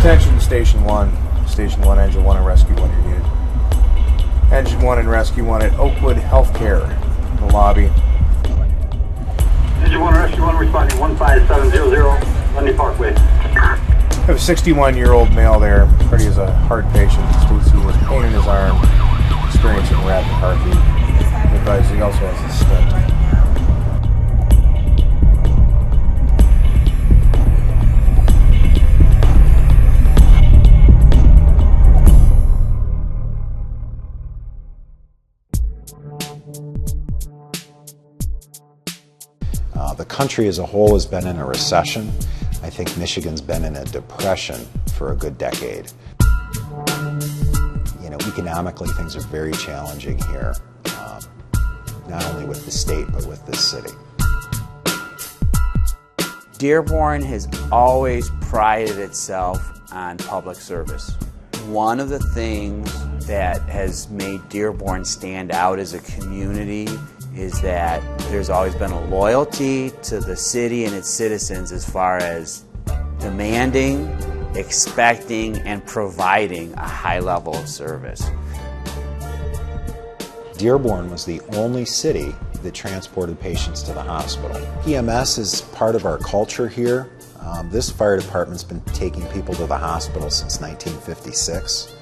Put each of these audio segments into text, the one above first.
Attention Station 1. Station 1, Engine 1 and Rescue 1, you're needed. Engine 1 and Rescue 1 at Oakwood Healthcare in the lobby. Engine 1 Rescue 1 responding 15700, Lundy Parkway. I have a 61-year-old male there. Pretty is a heart patient. States he has pain in his arm, experiencing rapid heartbeat. Advised he also has a stent. The country as a whole has been in a recession. I think Michigan's been in a depression for a good decade. You know, economically things are very challenging here, not only with the state but with this city. Dearborn has always prided itself on public service. One of the things that has made Dearborn stand out as a community is that there's always been a loyalty to the city and its citizens as far as demanding, expecting, and providing a high level of service. Dearborn was the only city that transported patients to the hospital. EMS is part of our culture here. This fire department's been taking people to the hospital since 1956.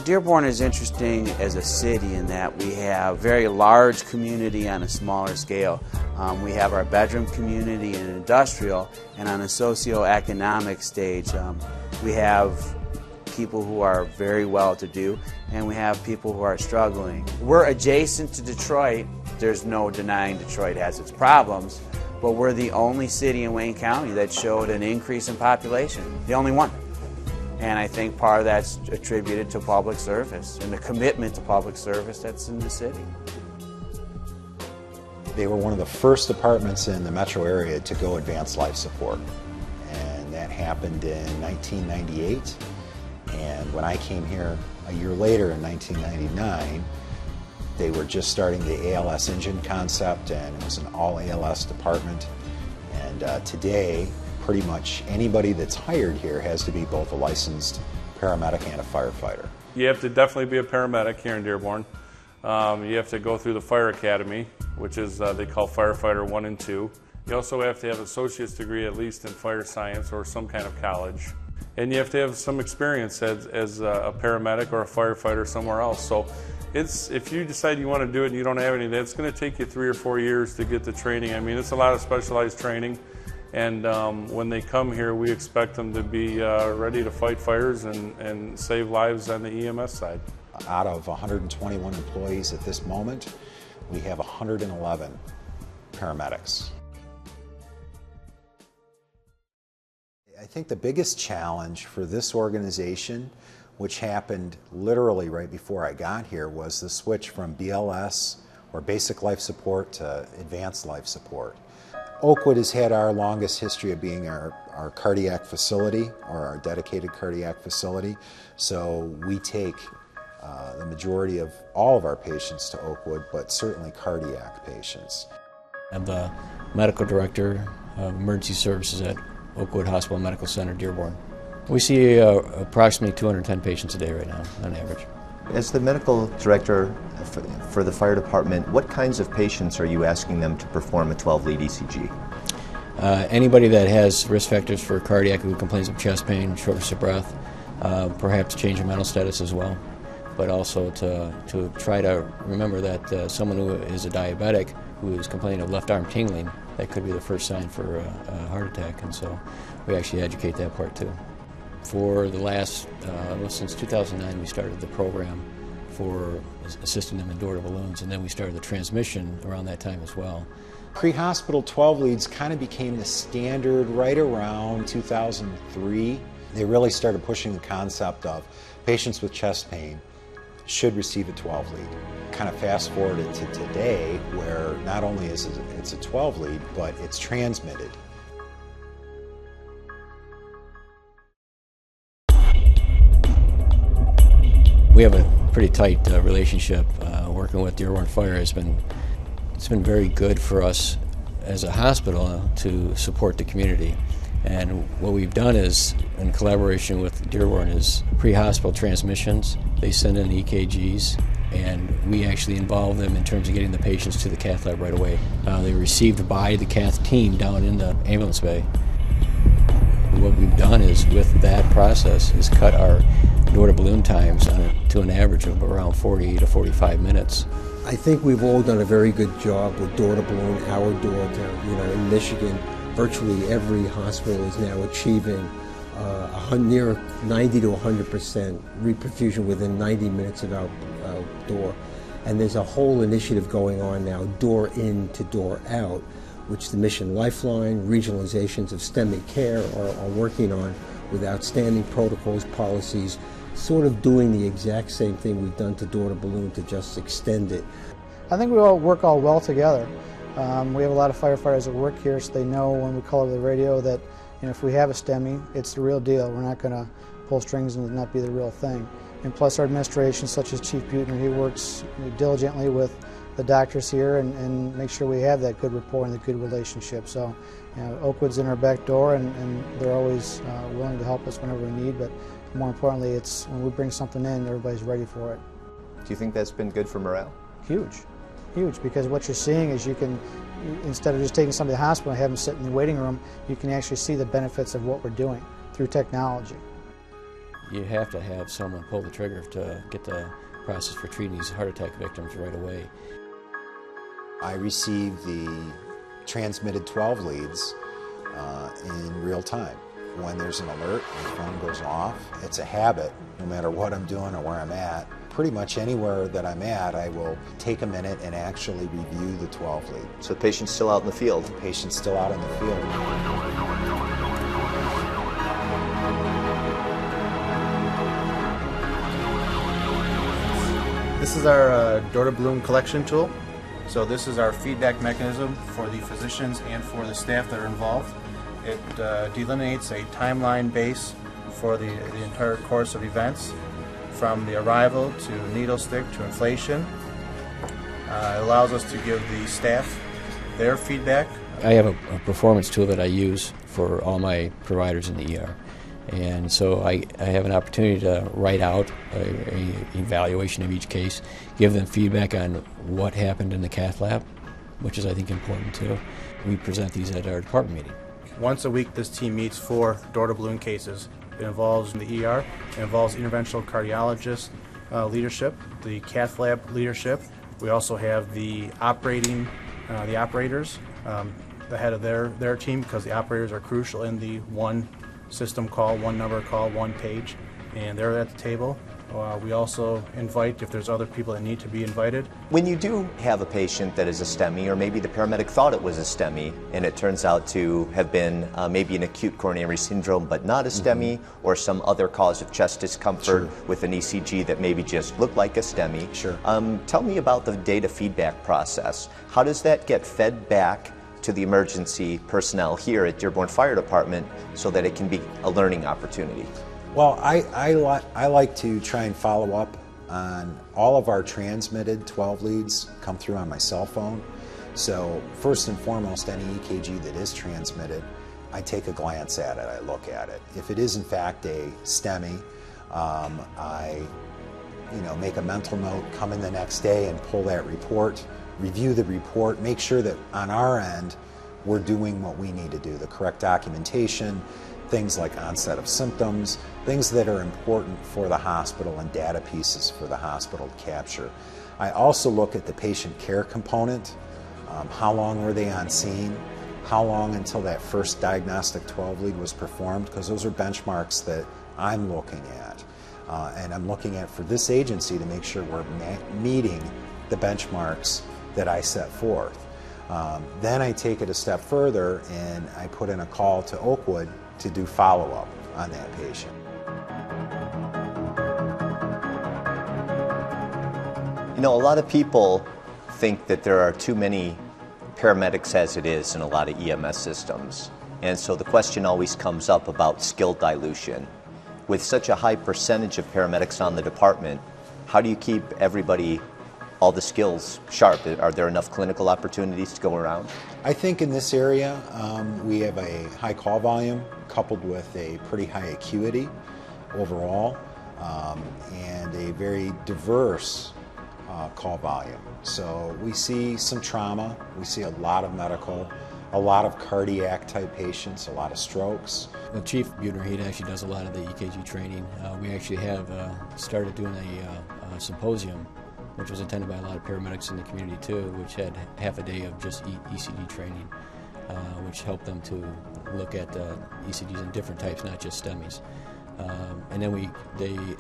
Dearborn is interesting as a city in that we have a very large community on a smaller scale. We have our bedroom community and industrial, and on a socioeconomic stage, we have people who are very well-to-do, and we have people who are struggling. We're adjacent to Detroit. There's no denying Detroit has its problems, but we're the only city in Wayne County that showed an increase in population, the only one. And I think part of that's attributed to public service and the commitment to public service that's in the city. They were one of the first departments in the metro area to go advanced life support. And that happened in 1998. And when I came here a year later in 1999, they were just starting the ALS engine concept, and it was an all ALS department. And today, pretty much anybody that's hired here has to be both a licensed paramedic and a firefighter. You have to definitely be a paramedic here in Dearborn. You have to go through the fire academy, which is they call firefighter 1 and 2. You also have to have an associate's degree at least in fire science or some kind of college. And you have to have some experience as a paramedic or a firefighter somewhere else. So if you decide you want to do it and you don't have any of that, it's going to take you 3 or 4 years to get the training. I mean, it's a lot of specialized training. And when they come here, we expect them to be ready to fight fires and save lives on the EMS side. Out of 121 employees at this moment, we have 111 paramedics. I think the biggest challenge for this organization, which happened literally right before I got here, was the switch from BLS, or basic life support, to advanced life support. Oakwood has had our longest history of being our cardiac facility, or our dedicated cardiac facility. So we take the majority of all of our patients to Oakwood, but certainly cardiac patients. I'm the medical director of emergency services at Oakwood Hospital Medical Center, Dearborn. We see approximately 210 patients a day right now, on average. As the medical director for the fire department, what kinds of patients are you asking them to perform a 12-lead ECG? Anybody that has risk factors for cardiac, who complains of chest pain, shortness of breath, perhaps change of mental status as well, but also to try to remember that someone who is a diabetic who is complaining of left arm tingling, that could be the first sign for a heart attack, and so we actually educate that part too. For the last, since 2009, we started the program for assisting them in door to balloons, and then we started the transmission around that time as well. Pre-hospital 12 leads kind of became the standard right around 2003. They really started pushing the concept of patients with chest pain should receive a 12 lead. Kind of fast forwarded to today, where not only is it's a 12 lead, but it's transmitted. We have a pretty tight relationship. Working with Dearborn Fire it's been very good for us as a hospital to support the community. And what we've done is, in collaboration with Dearborn, is pre-hospital transmissions. They send in EKGs, and we actually involve them in terms of getting the patients to the cath lab right away. They're received by the cath team down in the ambulance bay. What we've done is, with that process, is cut our door-to-balloon times to an average of around 40 to 45 minutes. I think we've all done a very good job with door-to-balloon, our door to, in Michigan, virtually every hospital is now achieving near 90 to 100% reperfusion within 90 minutes of our door. And there's a whole initiative going on now, door in to door out, which the Mission Lifeline, regionalizations of STEMI care are working on with outstanding protocols, policies, sort of doing the exact same thing we've done to door-to-balloon to just extend it. I think we all work well together. We have a lot of firefighters that work here, so they know when we call over the radio that if we have a STEMI, it's the real deal. We're not going to pull strings and not be the real thing. And plus our administration, such as Chief Butner, he works diligently with the doctors here and make sure we have that good rapport and the good relationship. So, Oakwood's in our back door, and they're always willing to help us whenever we need, but more importantly, it's when we bring something in, everybody's ready for it. Do you think that's been good for morale? Huge, because what you're seeing is you can, instead of just taking somebody to the hospital and have them sit in the waiting room, you can actually see the benefits of what we're doing through technology. You have to have someone pull the trigger to get the process for treating these heart attack victims right away. I receive the transmitted 12 leads in real time. When there's an alert, my phone goes off. It's a habit, no matter what I'm doing or where I'm at. Pretty much anywhere that I'm at, I will take a minute and actually review the 12 lead. So the patient's still out in the field? The patient's still out in the field. This is our door-to-balloon collection tool. So this is our feedback mechanism for the physicians and for the staff that are involved. It delineates a timeline base for the entire course of events, from the arrival to needle stick to inflation. It allows us to give the staff their feedback. I have a performance tool that I use for all my providers in the ER. And so I have an opportunity to write out an evaluation of each case, give them feedback on what happened in the cath lab, which is, I think, important too. We present these at our department meeting. Once a week, this team meets for door-to-balloon cases. It involves the ER, it involves interventional cardiologist leadership, the cath lab leadership. We also have the operators, the head of their team, because the operators are crucial in the one system call, one number call, one page, and they're at the table. We also invite, if there's other people that need to be invited. When you do have a patient that is a STEMI, or maybe the paramedic thought it was a STEMI, and it turns out to have been maybe an acute coronary syndrome but not a STEMI, or some other cause of chest discomfort with an ECG that maybe just looked like a STEMI. Sure. Tell me about the data feedback process. How does that get fed back to the emergency personnel here at Dearborn Fire Department so that it can be a learning opportunity? Well, I like to try and follow up on all of our transmitted 12 leads come through on my cell phone. So first and foremost, any EKG that is transmitted, I take a glance at it, I look at it. If it is in fact a STEMI, I make a mental note, come in the next day and pull that report, review the report, make sure that on our end we're doing what we need to do, the correct documentation, things like onset of symptoms, things that are important for the hospital and data pieces for the hospital to capture. I also look at the patient care component. How long were they on scene? How long until that first diagnostic 12 lead was performed? Because those are benchmarks that I'm looking at. And I'm looking at for this agency to make sure we're meeting the benchmarks that I set forth. Then I take it a step further and I put in a call to Oakwood to do follow-up on that patient. You know, a lot of people think that there are too many paramedics as it is in a lot of EMS systems. And so the question always comes up about skill dilution. With such a high percentage of paramedics on the department, how do you keep everybody all the skills sharp? Are there enough clinical opportunities to go around? I think in this area we have a high call volume coupled with a pretty high acuity overall and a very diverse call volume. So we see some trauma, we see a lot of medical, a lot of cardiac type patients, a lot of strokes. Well, Chief Buettner, he actually does a lot of the EKG training. We actually have started doing a symposium, which was attended by a lot of paramedics in the community too, which had half a day of just ECG training, which helped them to look at ECGs in different types, not just STEMIs. And then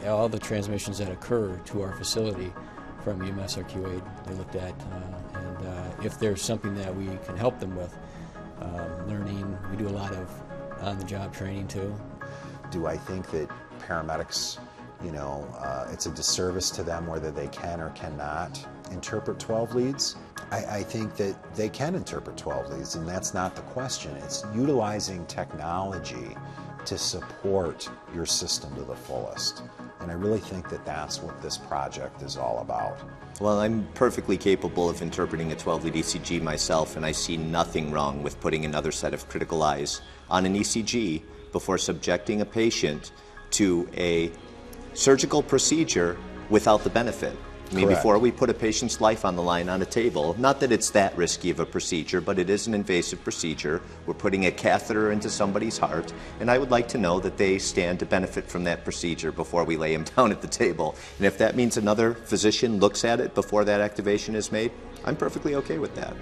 all the transmissions that occur to our facility from EMS or QA, they looked at, and if there's something that we can help them with, learning, we do a lot of on-the-job training too. Do I think that paramedics, it's a disservice to them whether they can or cannot interpret 12 leads? I think that they can interpret 12 leads, and that's not the question. It's utilizing technology to support your system to the fullest. And I really think that that's what this project is all about. Well, I'm perfectly capable of interpreting a 12-lead ECG myself, and I see nothing wrong with putting another set of critical eyes on an ECG before subjecting a patient to a surgical procedure without the benefit. I mean, Correct. Before we put a patient's life on the line on a table, not that it's that risky of a procedure, but it is an invasive procedure. We're putting a catheter into somebody's heart, and I would like to know that they stand to benefit from that procedure before we lay them down at the table. And if that means another physician looks at it before that activation is made, I'm perfectly okay with that.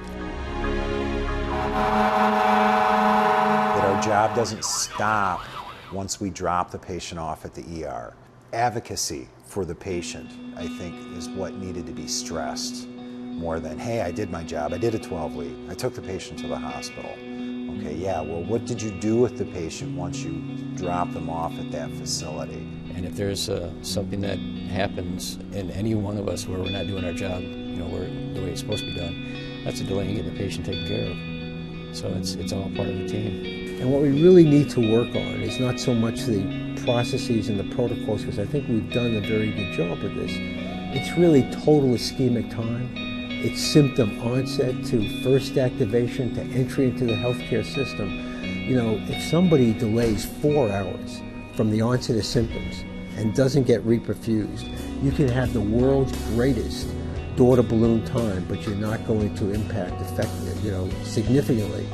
That our job doesn't stop once we drop the patient off at the ER. Advocacy for the patient, I think, is what needed to be stressed more than, hey, I did my job, I did a 12 lead, I took the patient to the hospital. Okay, yeah, well, what did you do with the patient once you drop them off at that facility? And if there's something that happens in any one of us where we're not doing our job, the way it's supposed to be done, that's a delay in getting the patient taken care of. So it's all part of the team. And what we really need to work on is not so much the processes and the protocols, because I think we've done a very good job with this. It's really total ischemic time. It's symptom onset to first activation to entry into the healthcare system. If somebody delays 4 hours from the onset of symptoms and doesn't get reperfused, you can have the world's greatest door-to-balloon time, but you're not going to impact significantly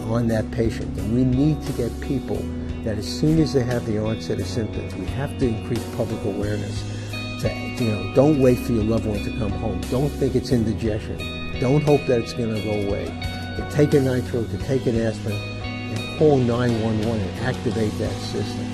on that patient. And we need to get people that as soon as they have the onset of symptoms, we have to increase public awareness. Don't wait for your loved one to come home. Don't think it's indigestion. Don't hope that it's going to go away. To take a nitro, to take an aspirin, and call 911 and activate that system.